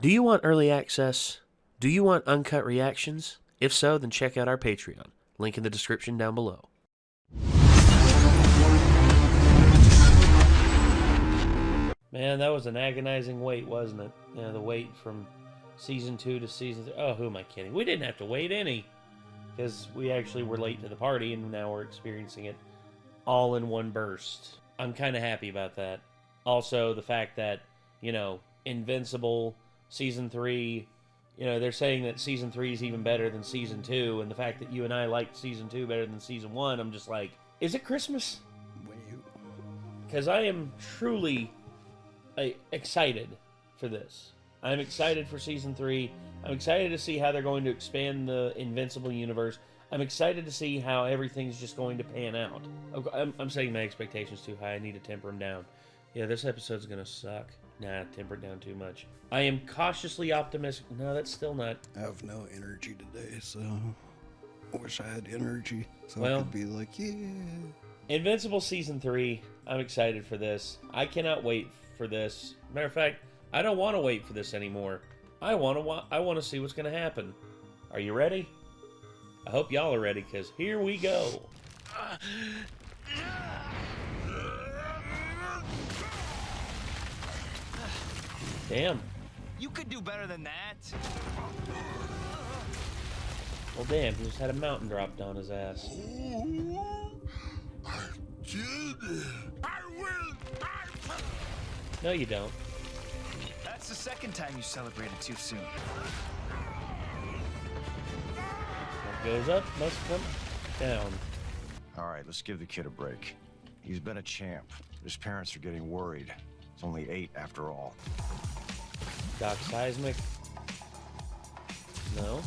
Do you want early access? Do you want uncut reactions? If so, then check out our Patreon. Link in the description down below. Man, that was an agonizing wait, wasn't it? Yeah, the wait from Season 2 to Season 3. Oh, who am I kidding? We didn't have to wait any. Because we actually were late to the party, and now we're experiencing it all in one burst. I'm kind of happy about that. Also, the fact that, you know, Invincible, Season 3, you know, they're saying that Season 3 is even better than Season 2, and the fact that you and I liked Season 2 better than Season 1, I'm just like, is it Christmas? Because I am truly excited for this. I'm excited for Season 3. I'm excited to see how they're going to expand the Invincible universe. I'm excited to see how everything's just going to pan out. I'm setting my expectations too high. I need to temper them down. Yeah, this episode's going to suck. Nah, temper it down too much. I am cautiously optimistic. No, that's still not. I have no energy today, so I wish I had energy so I could be like, yeah. Invincible Season 3. I'm excited for this. I cannot wait for this. Matter of fact, I don't want to wait for this anymore. I want to see what's going to happen. Are you ready? I hope y'all are ready, because here we go. Damn. You could do better than that. Well, damn, he just had a mountain dropped on his ass. I did. I will. No, you don't. That's the second time you celebrated too soon. What goes up must come down. All right, let's give the kid a break. He's been a champ. His parents are getting worried. He's only 8 after all. Doc Seismic? No.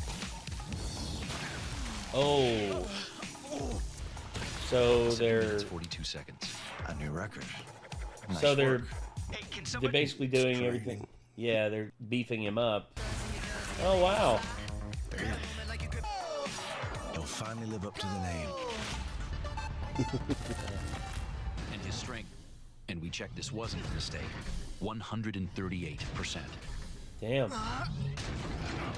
Oh. So they're 42 seconds. A new record. so they're work. they're basically doing everything. Yeah, they're beefing him up. Oh wow. He'll finally live up to the name. And his strength, and we checked, this wasn't a mistake, 138%. Damn.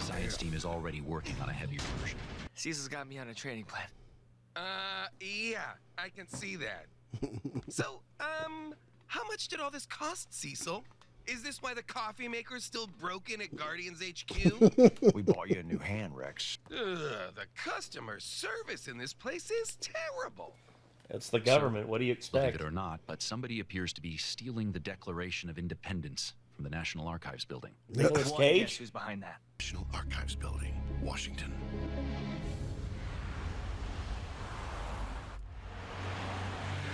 Science team is already working on a heavier version. Caesar's got me on a training plan. Yeah, I can see that. So, how much did all this cost, Cecil? Is this why the coffee maker's still broken at Guardians HQ? We bought you a new hand, Rex. The customer service in this place is terrible. It's the government. What do you Believe expect? it or not, but somebody appears to be stealing the Declaration of Independence from the National Archives building. Nicolas Guess Cage? who's behind that? National Archives Building, Washington.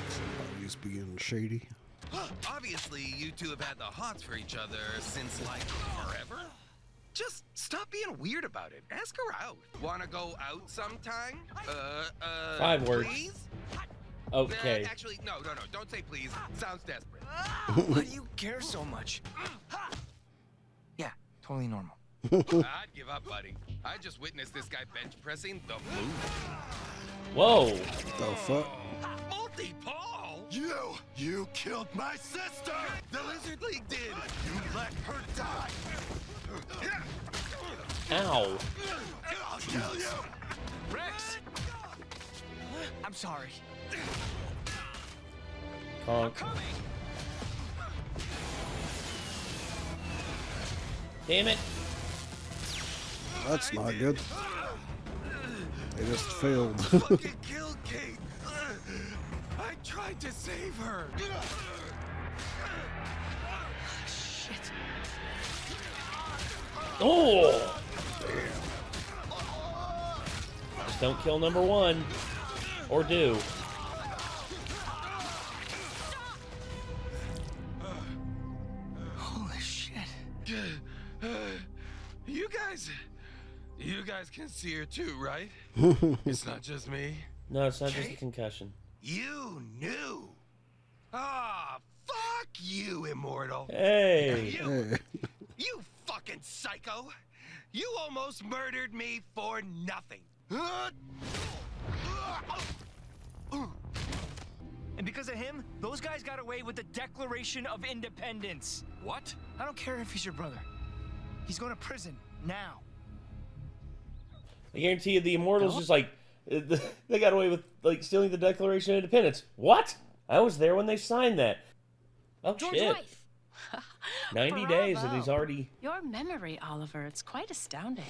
Somebody's being shady. Obviously, you two have had the hots for each other since, like, forever. Just stop being weird about it. Ask her out. Wanna go out sometime? 5 words. Please? Okay. Actually, no, don't say please. Sounds desperate. Why do you care so much? Yeah, totally normal. I'd give up, buddy. I just witnessed this guy bench pressing the moon. Whoa. The fuck? Multi-Paul? You killed my sister! The Lizard League did. You let her die! Ow. I'll kill you! Rex! I'm sorry. Conk. Damn it. That's not good. They just failed. Fucking killed Kate. I tried to save her. Shit. Oh. Just don't kill number 1. Or do. Holy shit. You guys can see her too, right? It's not just me. No, it's not just a concussion. You knew. Ah, fuck you, Immortal. Hey. You fucking psycho. You almost murdered me for nothing. And because of him, those guys got away with the Declaration of Independence. What? I don't care if he's your brother. He's going to prison now. I guarantee you the Immortals just like, they got away with like stealing the Declaration of Independence. What? I was there when they signed that. Oh George shit. Life. 90 days and he's Bravo. already... Your memory, Oliver, it's quite astounding.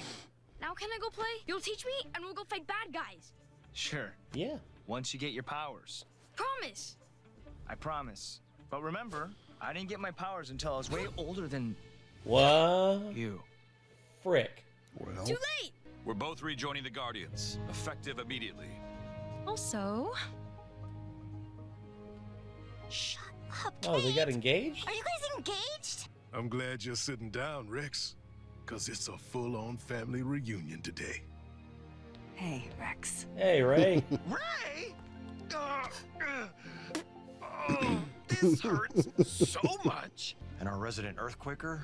Now can I go play? You'll teach me and we'll go fight bad guys. Sure. Yeah. Once you get your powers. Promise. I promise. But remember, I didn't get my powers until I was way older than What? you. Frick. Well, Too late. We're both rejoining the Guardians, effective immediately. Also... Shut up, Oh, they got Kate. engaged? Are you guys engaged? I'm glad you're sitting down, Rex. Because it's a full-on family reunion today. Hey, Rex. Hey, Ray. Ray? Oh, this hurts so much. And our resident earthquaker?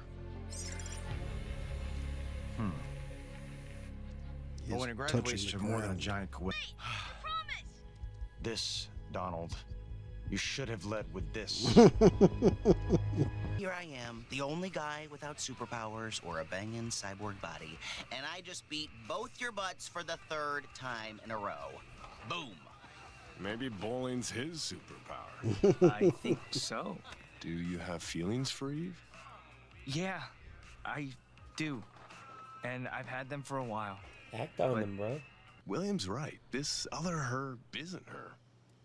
he's But when it touching graduates the to more than a ground. giant coincidence. Promise. This, Donald, you should have led with this. Here I am, the only guy without superpowers or a banging cyborg body, and I just beat both your butts for the 3rd time in a row. Boom. Maybe bowling's his superpower. I think so. Do you have feelings for Eve? Yeah, I do. And I've had them for a while. Act on them, bro. William's right. This other her isn't her.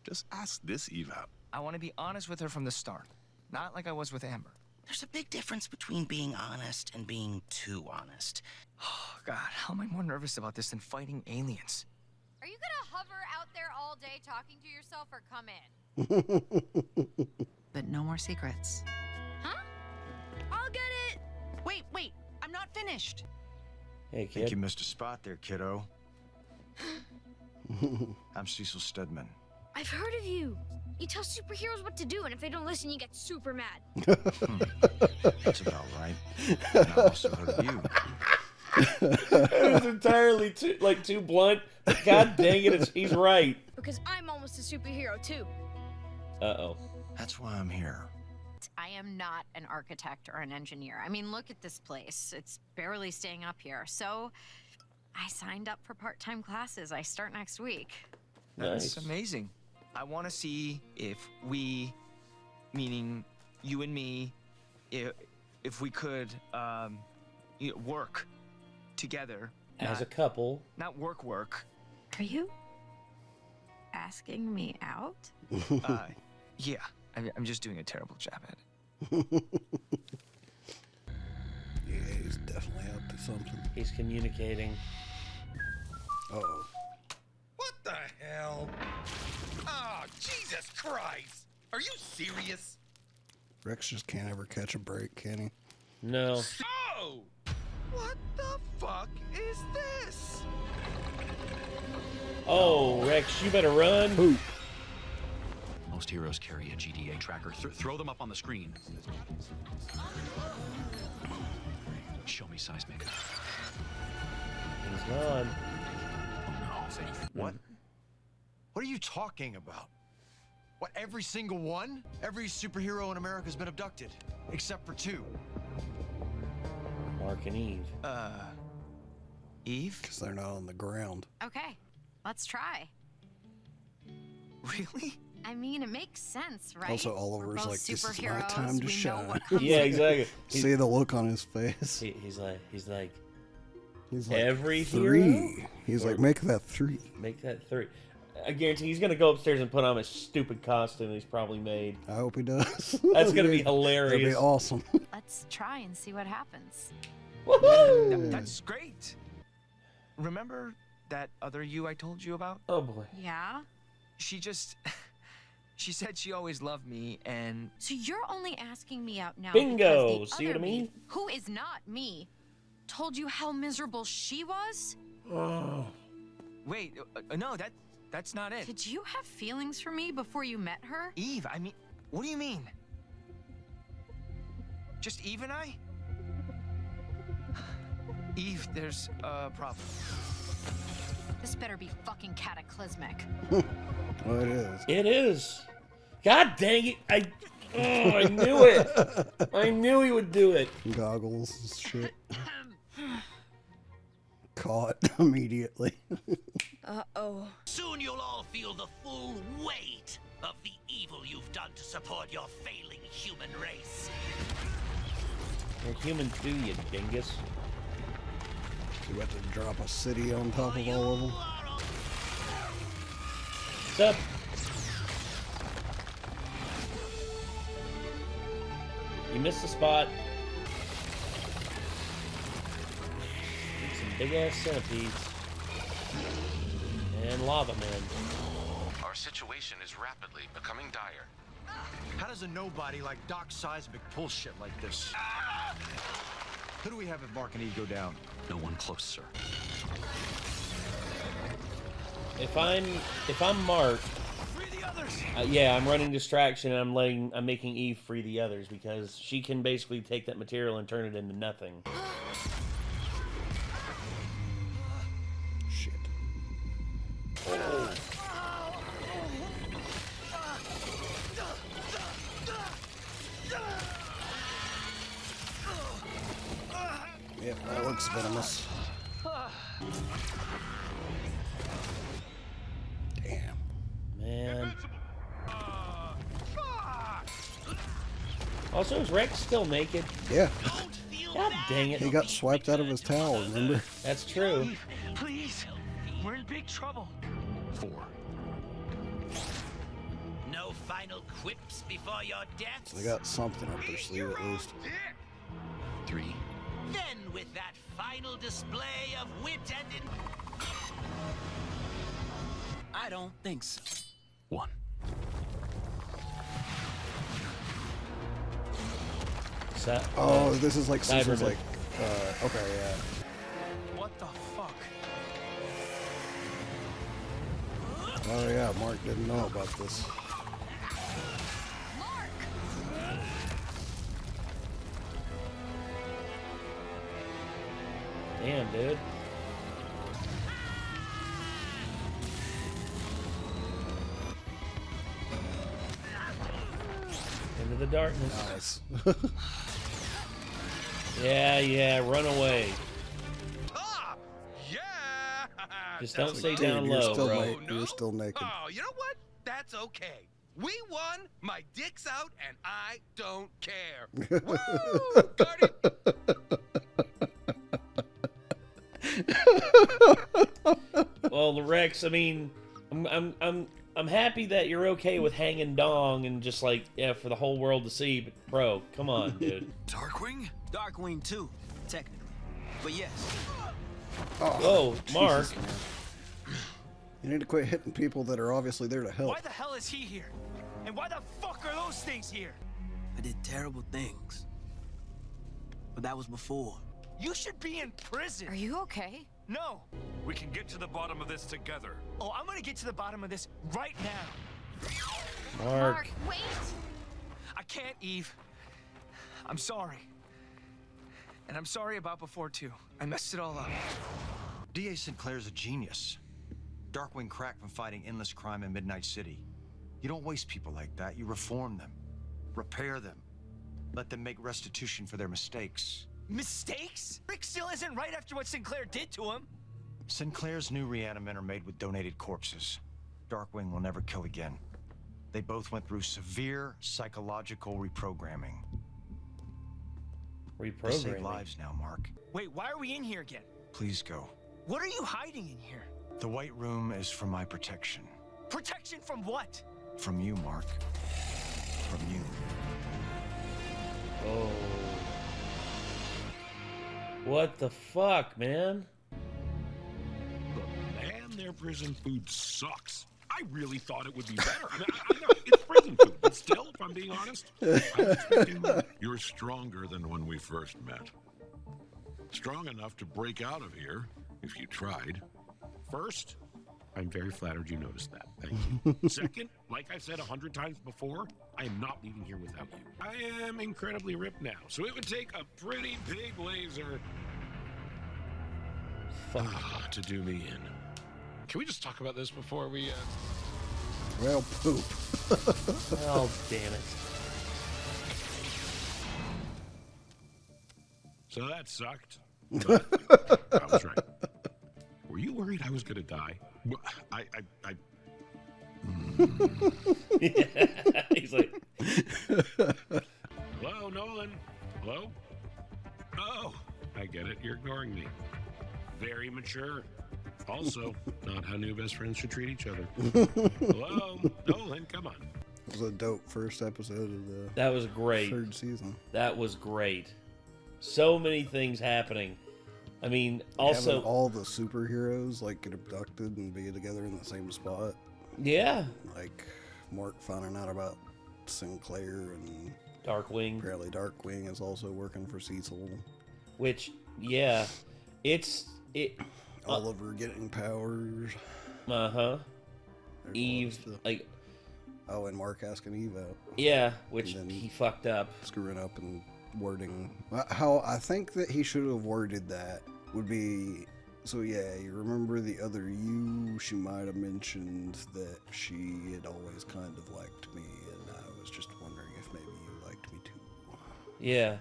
Just ask this Eve out. I want to be honest with her from the start. Not like I was with Amber. There's a big difference between being honest and being too honest. Oh, God, how am I more nervous about this than fighting aliens? Are you gonna hover out there all day talking to yourself or come in? But no more secrets. Huh? I'll get it. Wait, I'm not finished. Hey, I think you kid. missed a spot there, kiddo. I'm Cecil Stedman. I've heard of you. You tell superheroes what to do, and if they don't listen, you get super mad. That's about right. And I also heard of you. It was entirely too blunt. But God dang it, he's right. Because I'm almost a superhero, too. Uh-oh. That's why I'm here. I am not an architect or an engineer. I mean, look at this place. It's barely staying up here. So I signed up for part-time classes. I start next week. That's Nice. amazing. I want to see if we, meaning you and me, if we could work together. As a couple. Not work. Are you asking me out? Yeah, I'm just doing a terrible job at it. Yeah, he's definitely up to something. He's communicating. Uh-oh. What the hell? Oh, Jesus Christ. Are you serious? Rex just can't ever catch a break, can he? No. Oh! What the fuck is this? Oh, Rex, you better run. Poop. Most heroes carry a GDA tracker. Throw them up on the screen. Show me seismic. He's gone. Oh no. What? What are you talking about? What, every single one? Every superhero in America has been abducted, except for 2. Mark and Eve. Eve? Because they're not on the ground. Okay, let's try. Really? I mean, it makes sense, right? Also, We're Oliver's both like, this is my superheroes. time to We know shine. what comes Yeah, with exactly. See the look on his face. He's like, He's like, every 3. hero? He's Or- like, make that 3. make that 3. I guarantee he's gonna go upstairs and put on his stupid costume he's probably made. I hope he does. That's gonna be That'd be hilarious. awesome. Let's try and see what happens. Woohoo! That's great. Remember that other you I told you about? Oh boy. Yeah? She said she always loved me, and So you're only asking me out now Bingo! because the See what I other mean? me, who is not me, told you how miserable she was? Oh. wait, no, that's not it. Did you have feelings for me before you met her? Eve, I mean, what do you mean? Just Eve and I? Eve, there's a problem. This better be fucking cataclysmic. Oh, it is. It is. God dang it! I knew it. I knew he would do it. Goggles and shit. Caught immediately. Uh-oh. Soon you'll all feel the full weight of the evil you've done to support your failing human race. You're human too, you dingus. You about to drop a city on top of all of them? What's up? You missed the spot. Some big ass centipedes. And lava man. Our situation is rapidly becoming dire. How does a nobody like Doc Seismic pull shit like this? Who do we have if Mark and Eve go down? No one close, sir. If I'm Mark, yeah, I'm running distraction and I'm making Eve free the others because she can basically take that material and turn it into nothing. Shit. Oh. Yep, that looks venomous. Damn. Man. Also, is Rex still naked? Yeah. God dang it. He got swiped out of his towel, remember? That's true. Please, we're in big trouble. 4. No final quips before your deaths? They got something up their sleeve at least. 3. Then with that final display of wit and I don't think so. 1. Oh, this is like Caesar's Cyberman. like, okay, yeah. What the fuck? Oh yeah, Mark didn't know about this. Damn, dude. Into the darkness. Nice. Yeah, run away. Ah, yeah. Just don't That's stay right. down you're low, still bro. You're still naked. Oh, you know what? That's okay. We won. My dick's out, and I don't care. Woo! Well, the Rex, I mean, I'm happy that you're okay with hanging dong and just like, yeah, for the whole world to see, but bro, come on, dude. Darkwing? Darkwing too, technically. But yes. Whoa, Mark. Jesus, man. You need to quit hitting people that are obviously there to help. Why the hell is he here? And why the fuck are those things here? I did terrible things. But that was before. You should be in prison. Are you okay? No. We can get to the bottom of this together. Oh, I'm gonna get to the bottom of this right now. Mark. Wait! I can't, Eve. I'm sorry. And I'm sorry about before, too. I messed it all up. D.A. Sinclair's a genius. Darkwing cracked from fighting endless crime in Midnight City. You don't waste people like that. You reform them. Repair them. Let them make restitution for their mistakes. Mistakes? Rick still isn't right after what Sinclair did to him. Sinclair's new reanimen are made with donated corpses. Darkwing will never kill again. They both went through severe psychological reprogramming. They save Reprogramming. lives now, Mark. Wait, why are we in here again? Please go. What are you hiding in here? The White Room is for my protection. Protection from what? From you, Mark. From you. Oh. What the fuck, man? Man, their prison food sucks. I really thought it would be better. I mean, I know it's prison food, but still, if I'm being honest, I'm expecting more. You're stronger than when we first met. Strong enough to break out of here, if you tried. First, I'm very flattered you noticed that. Thank you. Second, like I said 100 times before, I am not leaving here without you. I am incredibly ripped now, so it would take a pretty big laser to do me in. Can we just talk about this before we, Well, poop. Oh, damn it. So that sucked. But I was right. worried I was gonna die. I He's like, Hello, Nolan. Hello? Oh, I get it. You're ignoring me. Very mature. Also, not how new best friends should treat each other. Hello, Nolan, come on. It was a dope first episode of the that was great. third season. That was great. So many things happening. I mean, also having all the superheroes like get abducted and be together in the same spot. Yeah. Like Mark finding out about Sinclair and Darkwing. Apparently Darkwing is also working for Cecil. Which, yeah, it. Oliver getting powers. Eve, like. Oh, and Mark asking Eve out. Yeah, which he fucked up. Screwing up and wording. How I think that he should have worded that would be. So yeah, you remember the other you? She might have mentioned that she had always kind of liked me, and I was just wondering if maybe you liked me too. Yeah.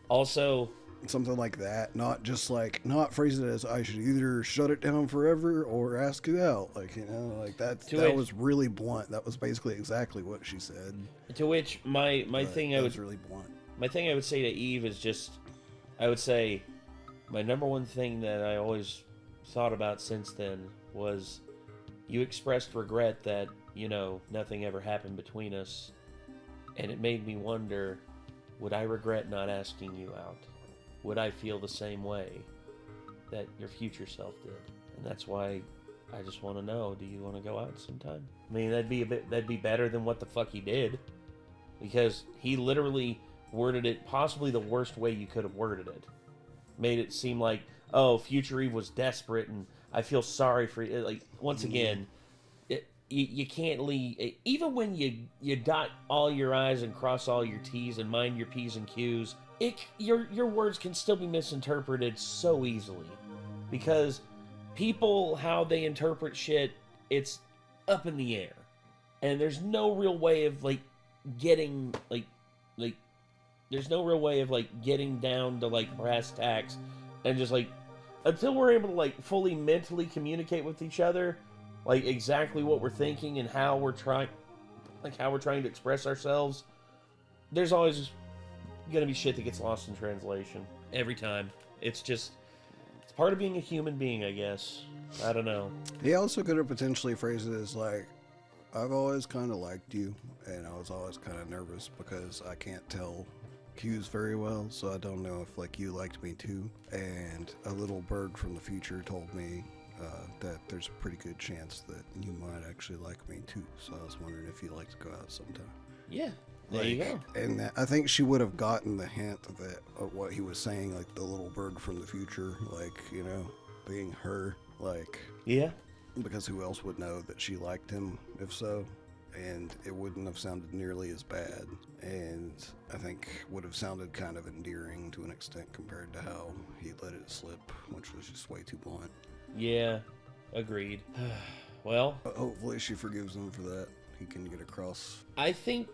Also, something like that. Not just like, not phrase it as I should either shut it down forever or ask you out. Like, you know, like that was really blunt. That was basically exactly what she said. To which my thing was really blunt. My thing I would say to Eve is just, I would say, my number one thing that I always thought about since then was, you expressed regret that, you know, nothing ever happened between us, and it made me wonder, would I regret not asking you out? Would I feel the same way that your future self did? And that's why I just want to know, do you want to go out sometime? I mean, that'd be better than what the fuck he did, because he literally worded it possibly the worst way you could have worded it. Made it seem like, oh, Future Eve was desperate and I feel sorry for you. Like, once again, you can't leave, even when you dot all your I's and cross all your T's and mind your P's and Q's, your words can still be misinterpreted so easily. Because people, how they interpret shit, it's up in the air. And there's no real way of, like, getting, there's no real way of, like, getting down to, like, brass tacks and just, like, until we're able to, like, fully mentally communicate with each other, like, exactly what we're thinking and how we're trying to express ourselves, there's always gonna be shit that gets lost in translation. Every time. It's part of being a human being, I guess. I don't know. He also could have potentially phrased it as, like, I've always kind of liked you, and I was always kind of nervous because I can't tell cues very well, so I don't know if, like, you liked me too. And a little bird from the future told me that there's a pretty good chance that you might actually like me too. So I was wondering if you'd like to go out sometime. Yeah, there you go. And I think she would have gotten the hint of what he was saying, like the little bird from the future, like, you know, being her, like. Yeah. Because who else would know that she liked him, if so? And it wouldn't have sounded nearly as bad, and I think would have sounded kind of endearing to an extent compared to how he let it slip, which was just way too blunt. Yeah, agreed. Well, hopefully she forgives him for that. He can get across. I think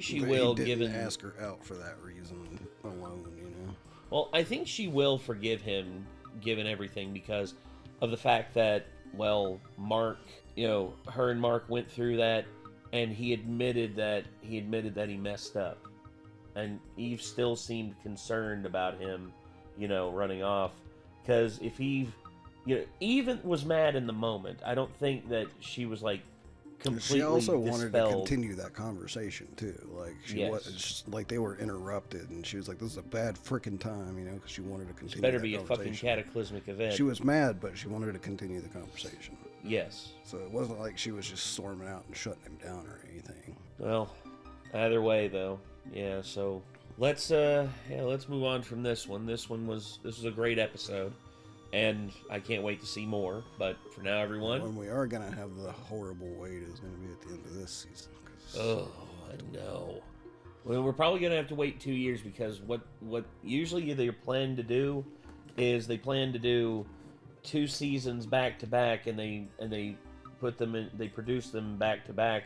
she will. He didn't given ask her out for that reason alone, you know. Well, I think she will forgive him, given everything, because of the fact that, well, Mark, you know, her and Mark went through that. And he admitted that he messed up, and Eve still seemed concerned about him, you know, running off. Because if Eve was mad in the moment, I don't think that she was like completely She also dispelled. wanted to continue that conversation too. Like was just, like they were interrupted, and she was like, "This is a bad freaking time," you know, because she wanted to continue. It better be a fucking cataclysmic event. She was mad, but she wanted to continue the conversation. Yes. So it wasn't like she was just storming out and shutting him down or anything. Well, either way though, yeah. So let's move on from this one. This was a great episode, and I can't wait to see more. But for now, everyone, when we are gonna have the horrible wait is gonna be at the end of this season. Oh, I know. Well, we're probably gonna have to wait 2 years because what usually they plan to do is they plan to do 2 seasons back to back, and they put them in, they produce them back to back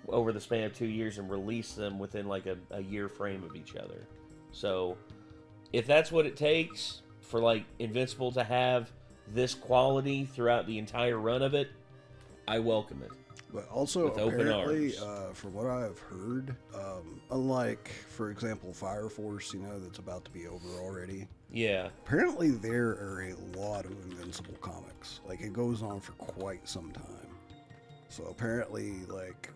over the span of 2 years and release them within like a year frame of each other. So if that's what it takes for like Invincible to have this quality throughout the entire run of it, I welcome it. But also, with open apparently, arms. from what I've heard, unlike, for example, Fire Force, you know, that's about to be over already. Yeah. Apparently, there are a lot of Invincible comics. Like, it goes on for quite some time. So apparently, like,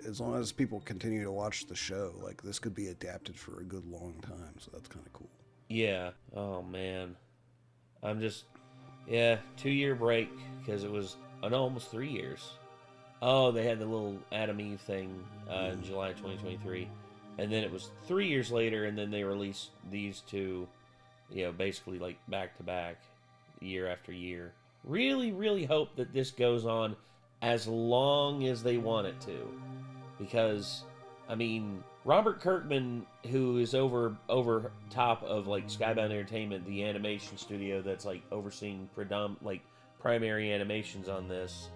as long as people continue to watch the show, like, this could be adapted for a good long time. So that's kind of cool. Yeah. Oh, man. I'm just... Yeah, 2-year break, because it was... Oh, no, almost 3 years. Oh, they had the little Adam Eve thing in July 2023. And then it was 3 years later, and then they released these two, you know, basically, like, back-to-back, year after year. Really, really hope that this goes on as long as they want it to. Because, I mean, Robert Kirkman, who is over top of, like, Skybound Entertainment, the animation studio that's, like, overseeing primary animations on this,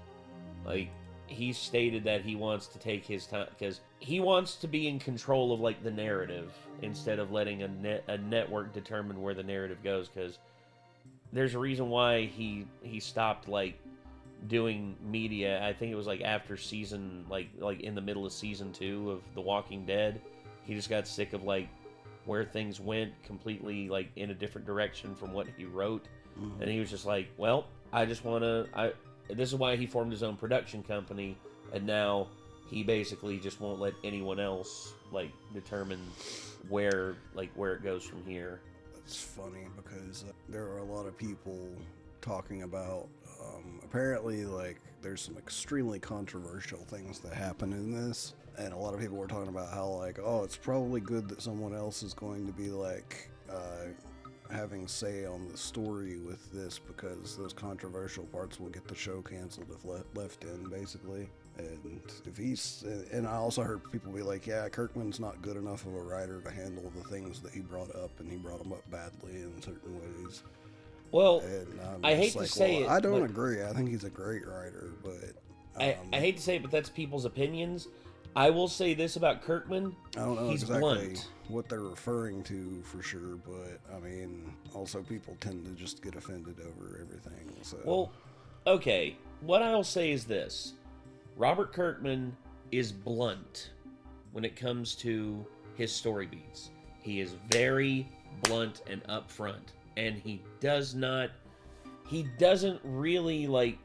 like, he stated that he wants to take his time, because he wants to be in control of, like, the narrative, instead of letting a network determine where the narrative goes, because there's a reason why he stopped, like, doing media. I think it was, like, after season, like in the middle of season 2 of The Walking Dead. He just got sick of, like, where things went completely, like, in a different direction from what he wrote. And he was just like, well, I just want to... This is why he formed his own production company, and now he basically just won't let anyone else, like, determine where it goes from here. It's funny because there are a lot of people talking about, apparently, like, there's some extremely controversial things that happen in this, and a lot of people were talking about how, like, oh, it's probably good that someone else is going to be, like, having say on the story with this, because those controversial parts will get the show canceled if left in, basically. And if he's, and I also heard people be like, yeah, Kirkman's not good enough of a writer to handle the things that he brought up, and he brought them up badly in certain ways. Well, and I hate to say it, I don't agree. I think he's a great writer, but I hate to say it, but that's people's opinions. I will say this about Kirkman. I don't know he's exactly blunt. what they're referring to for sure, but I mean, also people tend to just get offended over everything. So, well, okay. What I'll say is this: Robert Kirkman is blunt when it comes to his story beats. He is very blunt and upfront, and he doesn't really like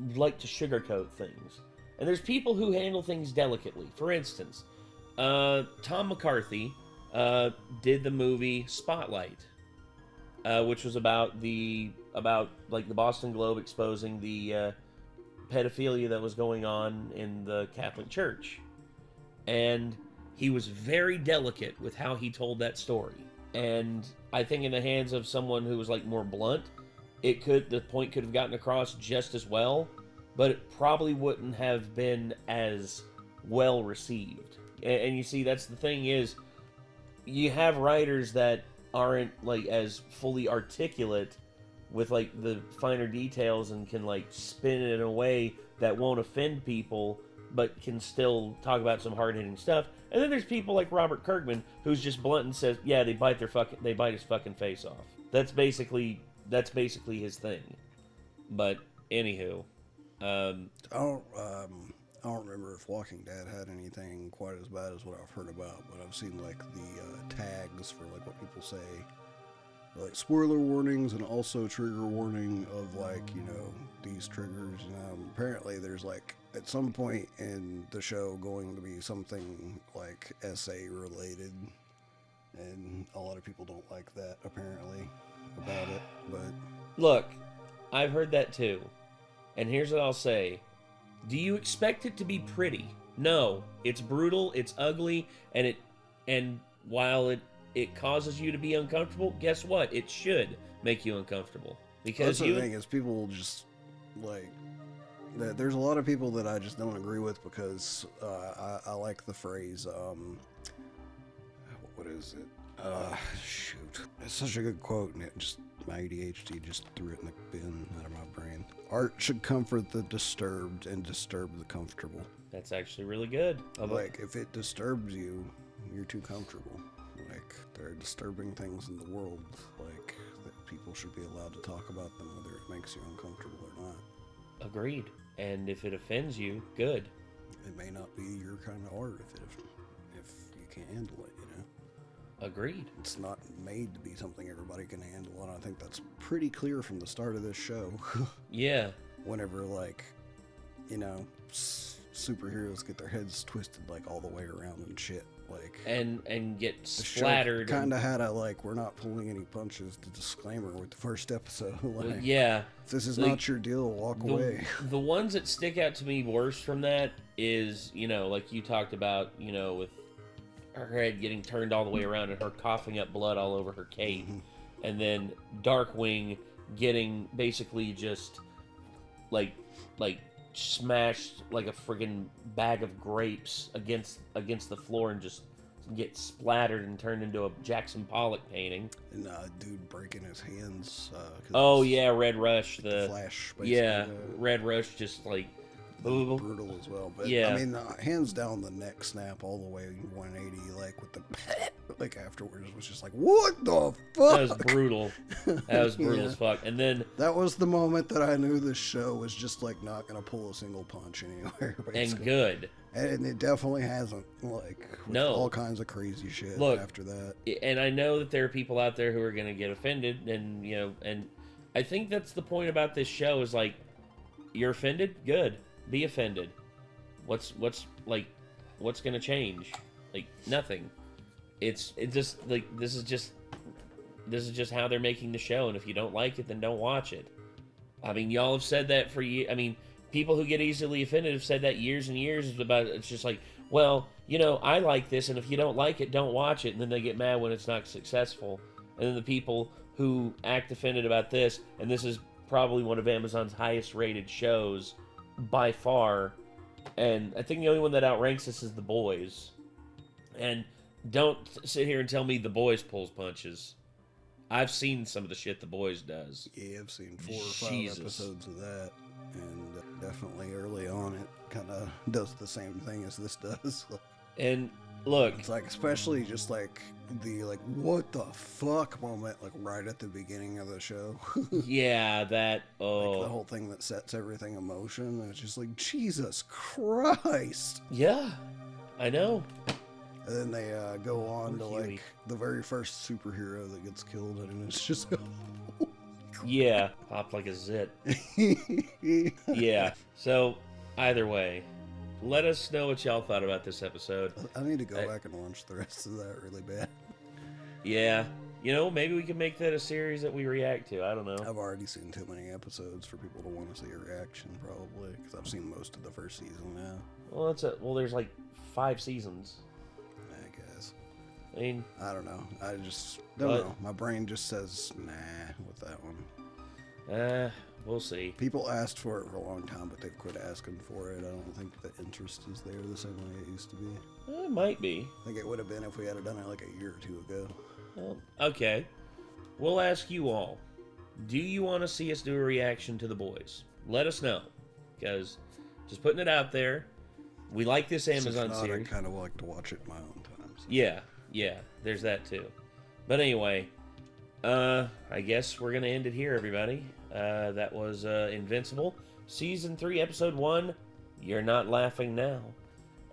to sugarcoat things. And there's people who handle things delicately. For instance, Tom McCarthy did the movie Spotlight, which was about the Boston Globe exposing the pedophilia that was going on in the Catholic Church. And he was very delicate with how he told that story. And I think in the hands of someone who was, like, more blunt, the point could have gotten across just as well, but it probably wouldn't have been as well received. And you see, that's the thing is, you have writers that aren't, like, as fully articulate with, like, the finer details and can, like, spin it in a way that won't offend people, but can still talk about some hard-hitting stuff. And then there's people like Robert Kirkman, who's just blunt and says, yeah, they bite his fucking face off. That's basically his thing. But anywho, I don't remember if Walking Dead had anything quite as bad as what I've heard about, but I've seen, like, the tags for, like, what people say, like spoiler warnings and also trigger warning of, like, you know, these triggers. Apparently there's, like, at some point in the show going to be something like SA related, and a lot of people don't like that apparently about it. But look, I've heard that too, and here's what I'll say: do you expect it to be pretty? No, it's brutal, it's ugly, and while it causes you to be uncomfortable, guess what? It should make you uncomfortable, because that's the thing is, people just, like, there's a lot of people that I just don't agree with, because I like the phrase, what is it? Shoot. It's such a good quote, and my ADHD just threw it in the bin out of my brain. Art should comfort the disturbed and disturb the comfortable. That's actually really good. Like, if it disturbs you, you're too comfortable. Like, there are disturbing things in the world, like, that people people should be allowed to talk about them, whether it makes you uncomfortable or not. Agreed. And if it offends you, good. It may not be your kind of art if you can't handle it, you know? Agreed. It's not made to be something everybody can handle, and I think that's pretty clear from the start of this show. Yeah. Whenever, like, you know, superheroes get their heads twisted, like, all the way around and shit. Like, and get the splattered. Kind of had a, like, we're not pulling any punches, the disclaimer with the first episode. Like, yeah. If this is like, not your deal, walk away. The ones that stick out to me worst from that is, you know, like you talked about, you know, with her head getting turned all the way around and her coughing up blood all over her cape. And then Darkwing getting basically just, like smashed like a friggin' bag of grapes against the floor and just get splattered and turned into a Jackson Pollock painting. And dude breaking his hands. Oh yeah, Red Rush. The Flash. Yeah, Red Rush just like brutal as well. But yeah. I mean, hands down, the neck snap all the way 180, like with the like afterwards was just like, what the fuck? That was brutal. That was brutal as fuck. And then that was the moment that I knew this show was just like not gonna pull a single punch anywhere. Basically. And good. And it definitely hasn't. Like all kinds of crazy shit. Look, after that. And I know that there are people out there who are gonna get offended, and you know, and I think that's the point about this show is like, you're offended, good. Be offended. What's gonna change? Like nothing. It's just like this is just how they're making the show, and if you don't like it, then don't watch it. I mean, y'all have said that for years. I mean, people who get easily offended have said that years and years about it. It's just like, well, you know, I like this, and if you don't like it, don't watch it, and then they get mad when it's not successful. And then the people who act offended about this, and this is probably one of Amazon's highest rated shows by far, and I think the only one that outranks this is The Boys. And don't sit here and tell me The Boys pulls punches. I've seen some of the shit The Boys does. Yeah, I've seen 4 or 5 episodes of that, and definitely early on it kind of does the same thing as this does. And look, it's like, especially just like the what the fuck moment, like right at the beginning of the show. Yeah, that like the whole thing that sets everything in motion, and it's just like, Jesus Christ. Yeah, I know. And then they go on to like the very first superhero that gets killed, and it's just yeah, popped like a zit. Yeah. So either way, let us know what y'all thought about this episode. I need to go back and watch the rest of that really bad. Yeah. You know, maybe we can make that a series that we react to. I don't know. I've already seen too many episodes for people to want to see a reaction, probably, because I've seen most of the first season now. Well, there's like 5 seasons. I guess. I mean, I don't know. I just don't know. My brain just says nah with that one. We'll see. People asked for it for a long time, but they've quit asking for it. I don't think the interest is there the same way it used to be. It might be. I think it would have been if we had done it like a year or 2 ago. Well, okay. We'll ask you all. Do you want to see us do a reaction to The Boys? Let us know. Because, just putting it out there, we like this Amazon series. I kind of like to watch it in my own time. So. Yeah, there's that too. But anyway, I guess we're going to end it here, everybody. That was Invincible. Season 3, Episode 1, You're Not Laughing Now.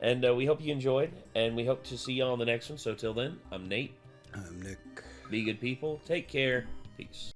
And we hope you enjoyed, and we hope to see y'all on the next one. So till then, I'm Nate. I'm Nick. Be good people. Take care. Peace.